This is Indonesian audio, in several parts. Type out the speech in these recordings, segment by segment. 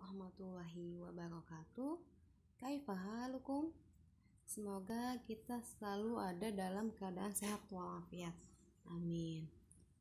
warahmatullahi wabarakatuh. Kaifa halukum? Semoga kita selalu ada dalam keadaan sehat walafiat. Amin.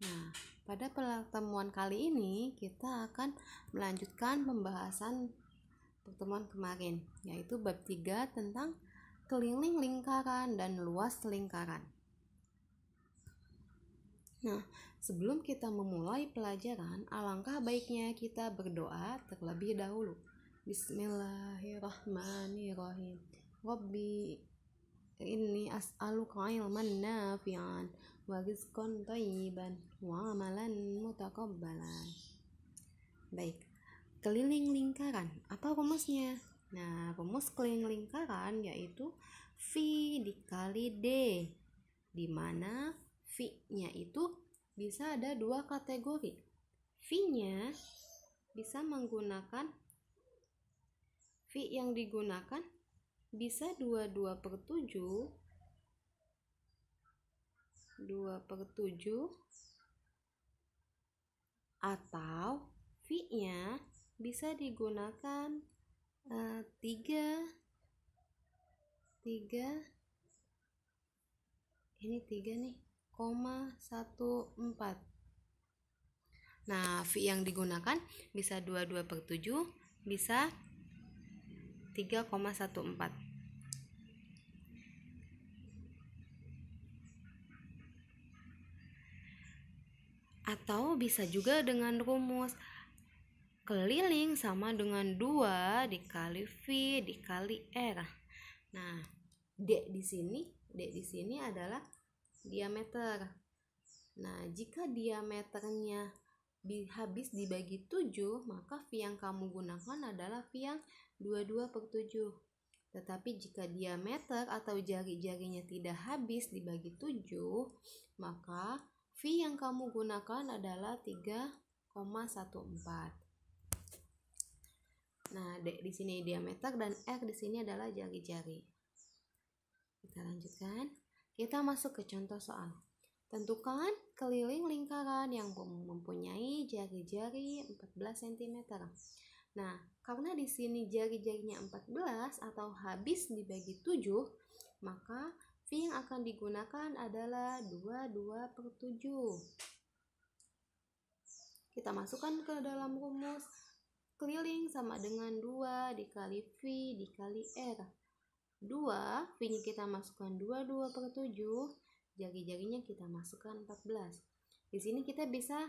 Nah, pada pertemuan kali ini kita akan melanjutkan pembahasan pertemuan kemarin, yaitu bab 3 tentang keliling lingkaran dan luas lingkaran. Nah, sebelum kita memulai pelajaran, alangkah baiknya kita berdoa terlebih dahulu. Bismillahirrahmanirrahim. Rabbi inni as'aluka ilman nafi'an wa rizqan thayyiban wa amalan mutaqabbalan. Baik, keliling lingkaran. Apa rumusnya? Nah, rumus keliling lingkaran yaitu V dikali D, di mana V-nya itu bisa ada dua kategori. V-nya bisa menggunakan V yang digunakan bisa 2/7 atau V-nya bisa digunakan 3 ini 3 nih 0,14. Nah, V yang digunakan bisa 2/7, bisa 3,14. Atau bisa juga dengan rumus keliling sama dengan 2 dikali V dikali R. Nah, D di sini adalah diameter. Nah, jika diameternya habis dibagi 7, maka V yang kamu gunakan adalah V yang 22/7. Tetapi jika diameter atau jari-jarinya tidak habis dibagi 7, maka V yang kamu gunakan adalah 3,14. Nah, D di sini diameter dan R di sini adalah jari-jari. Kita lanjutkan. Kita masuk ke contoh soal. Tentukan keliling lingkaran yang mempunyai jari-jari 14 cm. Nah, karena di sini jari-jarinya 14 atau habis dibagi 7, maka V yang akan digunakan adalah 22/7. Kita masukkan ke dalam rumus keliling sama dengan 2 dikali V dikali R. 2, V-nya kita masukkan 22/7, jari-jarinya kita masukkan 14. Di sini kita bisa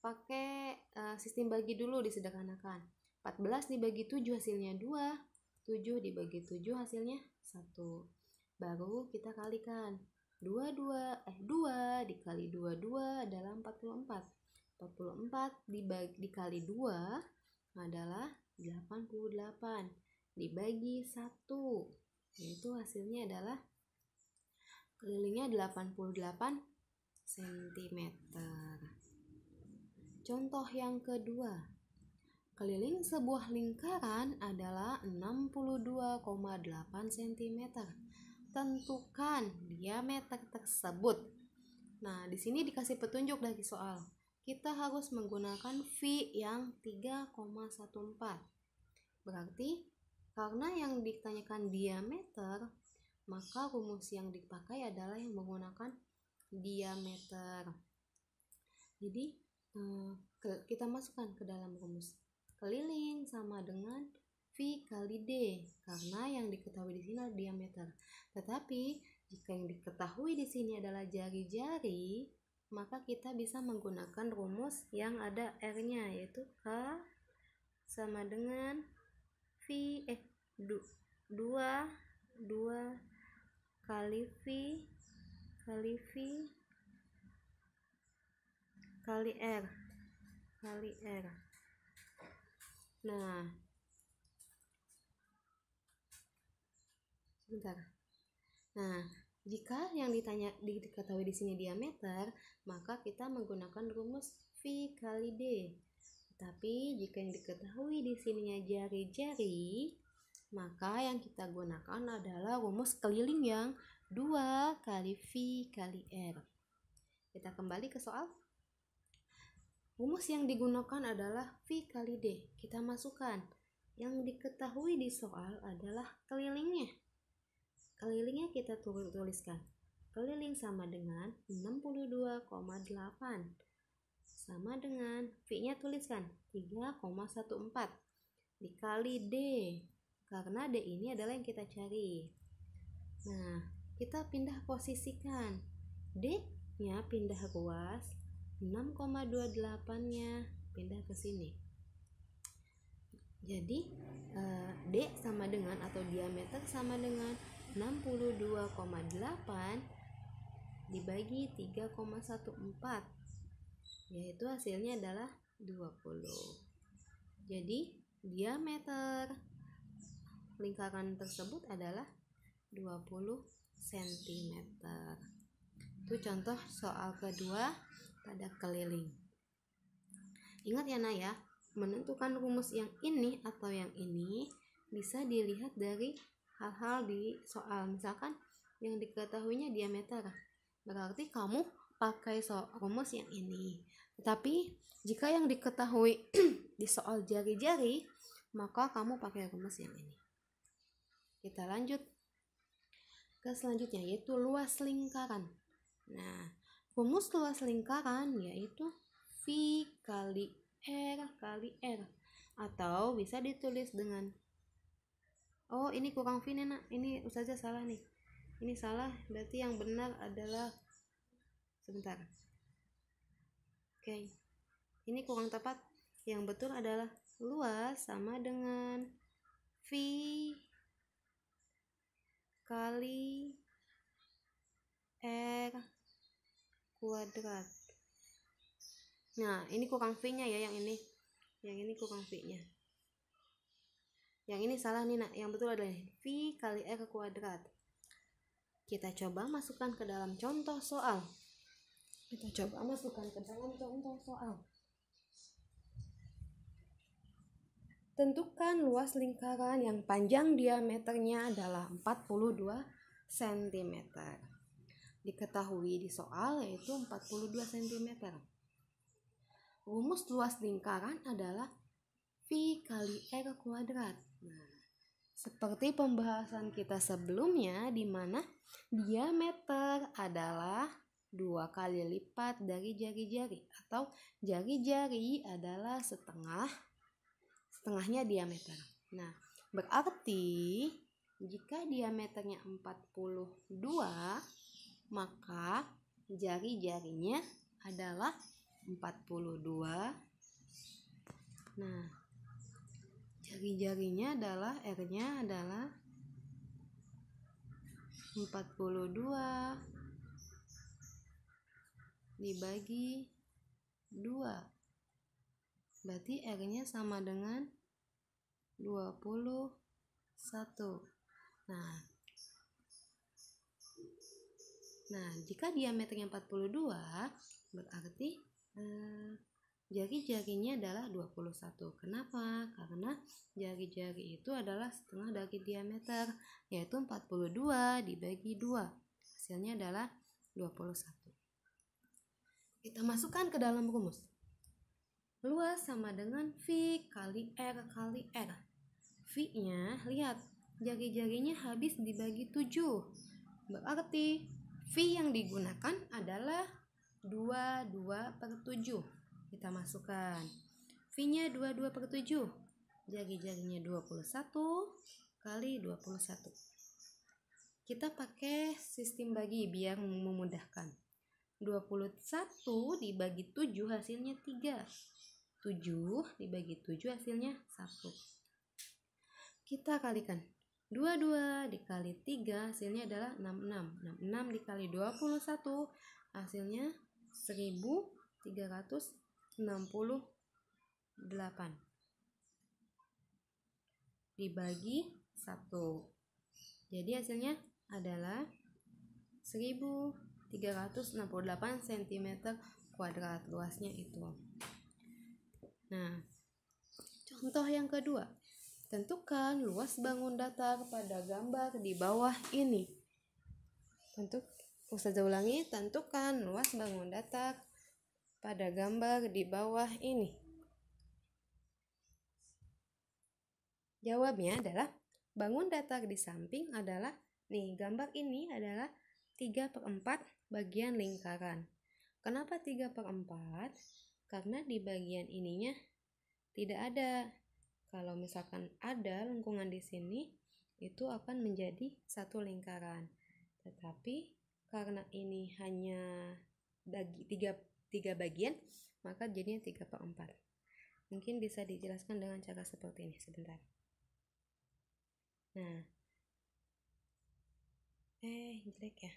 pakai sistem bagi dulu, disederhanakan. 14 dibagi 7 hasilnya 2, 7 dibagi 7 hasilnya 1. Baru kita kalikan. 2 dikali 22 adalah 44. 44 dikali 2 adalah 88. Dibagi 1, yaitu hasilnya adalah kelilingnya 88 cm. Contoh yang kedua. Keliling sebuah lingkaran adalah 62,8 cm. Tentukan diameter tersebut. Nah, di sini dikasih petunjuk dari soal. Kita harus menggunakan V yang 3,14. Berarti karena yang ditanyakan diameter, maka rumus yang dipakai adalah yang menggunakan diameter. Jadi kita masukkan ke dalam rumus. Keliling sama dengan V kali D, karena yang diketahui di sini adalah diameter. Tetapi jika yang diketahui di sini adalah jari-jari, maka kita bisa menggunakan rumus yang ada R-nya, yaitu K sama dengan 2 kali V kali R. Nah, sebentar. Nah, jika yang diketahui di sini diameter, maka kita menggunakan rumus V kali D. Tapi jika yang diketahui di sininya jari-jari, maka yang kita gunakan adalah rumus keliling yang 2 kali V kali R. Kita kembali ke soal. Rumus yang digunakan adalah V kali D. Kita masukkan Yang diketahui di soal adalah kelilingnya. Kelilingnya kita tuliskan. Keliling sama dengan 62,8. Sama dengan V-nya tuliskan 3,14 dikali D. Karena D ini adalah yang kita cari. Nah, kita pindah posisikan. D-nya pindah ruas, 6,28-nya pindah ke sini. Jadi D sama dengan atau diameter sama dengan 62,8 dibagi 3,14, yaitu hasilnya adalah 20. Jadi diameter lingkaran tersebut adalah 20 cm. Itu contoh soal kedua pada keliling. Ingat ya Nak ya, menentukan rumus yang ini atau yang ini bisa dilihat dari hal-hal di soal. Misalkan yang diketahuinya diameter, berarti kamu pakai rumus yang ini. Tetapi jika yang diketahui di soal jari-jari, maka kamu pakai rumus yang ini. Kita lanjut ke selanjutnya, yaitu luas lingkaran. Nah, rumus luas lingkaran yaitu V kali R kali R, atau bisa ditulis dengan, oh ini kurang V nih Nak, ini Ustazah salah nih, ini salah, berarti yang benar adalah, sebentar, oke, ini kurang tepat, yang betul adalah luas sama dengan V kali R kuadrat. Nah, ini kurang V-nya ya, yang ini kurang V-nya. Yang ini salah nih Nak, yang betul adalah V kali R kuadrat. Kita coba masukkan ke dalam contoh soal. Tentukan luas lingkaran yang panjang diameternya adalah 42 cm. Diketahui di soal yaitu 42 cm. Rumus luas lingkaran adalah V kali R kuadrat. Nah, seperti pembahasan kita sebelumnya, di mana diameter adalah 2 kali lipat dari jari-jari, atau jari-jari adalah setengahnya diameter. Nah, berarti jika diameternya 42, maka jari-jarinya adalah 42. Nah, jari-jarinya adalah R-nya adalah 42 dibagi 2. Berarti R-nya sama dengan 21. Nah, jika diameternya 42, berarti jari-jarinya adalah 21. Kenapa? Karena jari-jari itu adalah setengah dari diameter, yaitu 42 dibagi 2. Hasilnya adalah 21. Kita masukkan ke dalam rumus. Luas sama dengan V kali R kali R. V-nya, lihat, jari-jarinya habis dibagi 7. Berarti V yang digunakan adalah 22/7. Kita masukkan. V-nya 22/7. Jari-jarinya 21 kali 21. Kita pakai sistem bagi biar memudahkan. 21 dibagi 7 hasilnya 3. 7 dibagi 7 hasilnya 1. Kita kalikan. 22 dikali 3 hasilnya adalah 66. 66 dikali 21 hasilnya 1368 dibagi 1. Jadi hasilnya adalah 1368 cm kuadrat luasnya itu. Nah, contoh yang kedua. Tentukan luas bangun datar pada gambar di bawah ini. Ustazah ulangi, tentukan luas bangun datar pada gambar di bawah ini. Jawabnya adalah bangun datar di samping adalah, nih gambar ini adalah 3/4 bagian lingkaran. Kenapa 3/4? Karena di bagian ininya tidak ada. Kalau misalkan ada lengkungan di sini, itu akan menjadi satu lingkaran. Tetapi karena ini hanya tiga bagian, maka jadinya 3/4. Mungkin bisa dijelaskan dengan cara seperti ini sebentar. Nah, jelek ya.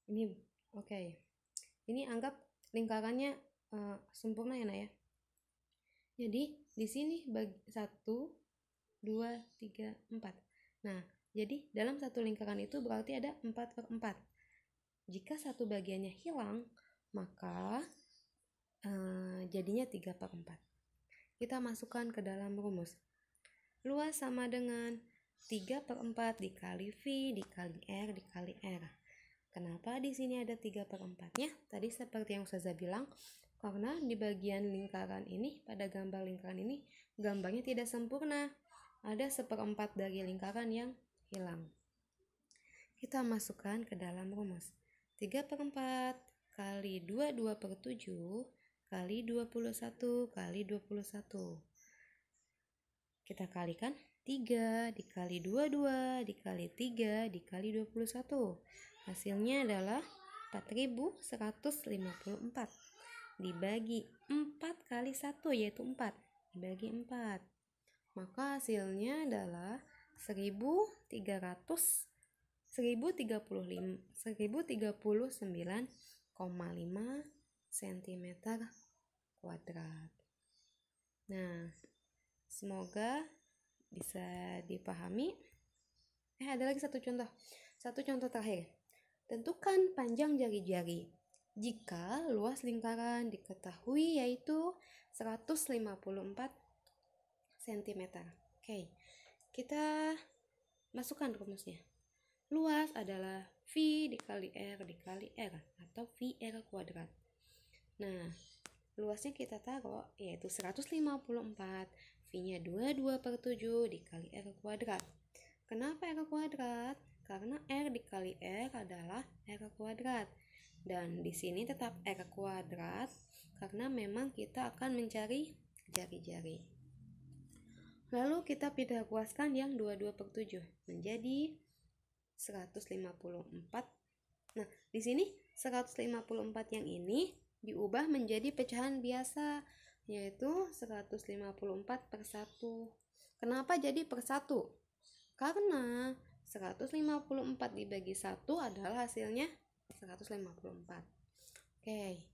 Ini oke. Ini anggap lingkarannya sempurna ya, Nak ya. Jadi di sini bagi 1, 2, 3, 4. Nah, jadi dalam satu lingkaran itu berarti ada 4/4. Jika satu bagiannya hilang, maka jadinya 3/4. Kita masukkan ke dalam rumus. Luas sama dengan 3/4 dikali V dikali R dikali R. Kenapa di sini ada 3/4-nya? Tadi seperti yang Ustazah bilang, karena di bagian lingkaran ini, pada gambar lingkaran ini, gambarnya tidak sempurna. Ada 1/4 dari lingkaran yang hilang. Kita masukkan ke dalam rumus. 3/4 kali 22/7 kali 21 kali 21. Kita kalikan 3 dikali 22 dikali 3 dikali 21. Hasilnya adalah 4154 dibagi 4 kali 1 yaitu 4 dibagi 4. Maka hasilnya adalah 1039,5 cm kuadrat. Nah, semoga bisa dipahami. Ada lagi satu contoh terakhir. Tentukan panjang jari-jari jika luas lingkaran diketahui yaitu 154 cm. Oke, kita masukkan rumusnya. Luas adalah V dikali R dikali R atau VR kuadrat. Nah, luasnya kita taruh yaitu 154, V-nya 22/7 dikali R kuadrat. Kenapa R kuadrat? Karena R dikali R adalah R kuadrat. Dan di sini tetap R kuadrat karena memang kita akan mencari jari-jari. Lalu kita pindah ruaskan yang 22/7 menjadi 154. Nah, di sini 154 yang ini diubah menjadi pecahan biasa, yaitu 154/1. Kenapa jadi per 1? Karena 154 dibagi 1 adalah hasilnya 154. Oke,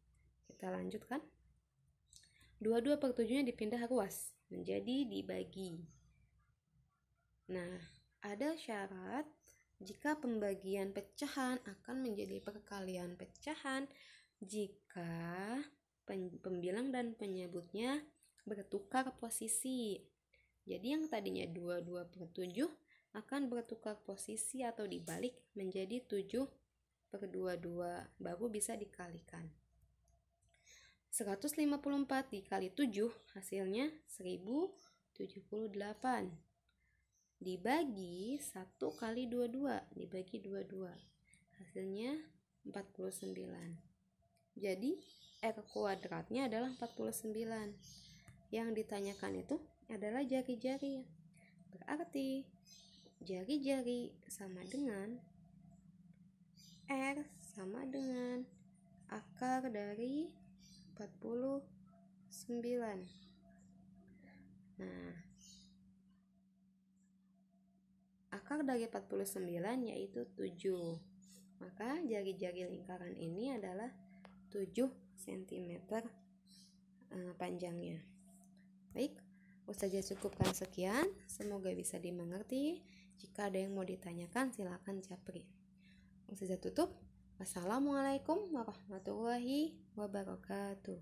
kita lanjutkan. 22/7 nya dipindah ruas menjadi dibagi. Nah, ada syarat jika pembagian pecahan akan menjadi perkalian pecahan jika pembilang dan penyebutnya bertukar posisi. Jadi yang tadinya 22/7 akan bertukar posisi atau dibalik menjadi 7/22, baru bisa dikalikan. 154 dikali 7 hasilnya 1078 dibagi 1 kali 22 dibagi 22 hasilnya 49. Jadi R kuadratnya adalah 49. Yang ditanyakan itu adalah jari-jari. Berarti jari-jari sama dengan R sama dengan akar dari 49. Nah, akar dari 49 yaitu 7. Maka jari-jari lingkaran ini adalah 7 cm panjangnya. Baik, Ustazah cukupkan sekian. Semoga bisa dimengerti. Jika ada yang mau ditanyakan, silakan japri. Ustazah tutup. Wassalamualaikum warahmatullahi wabarakatuh.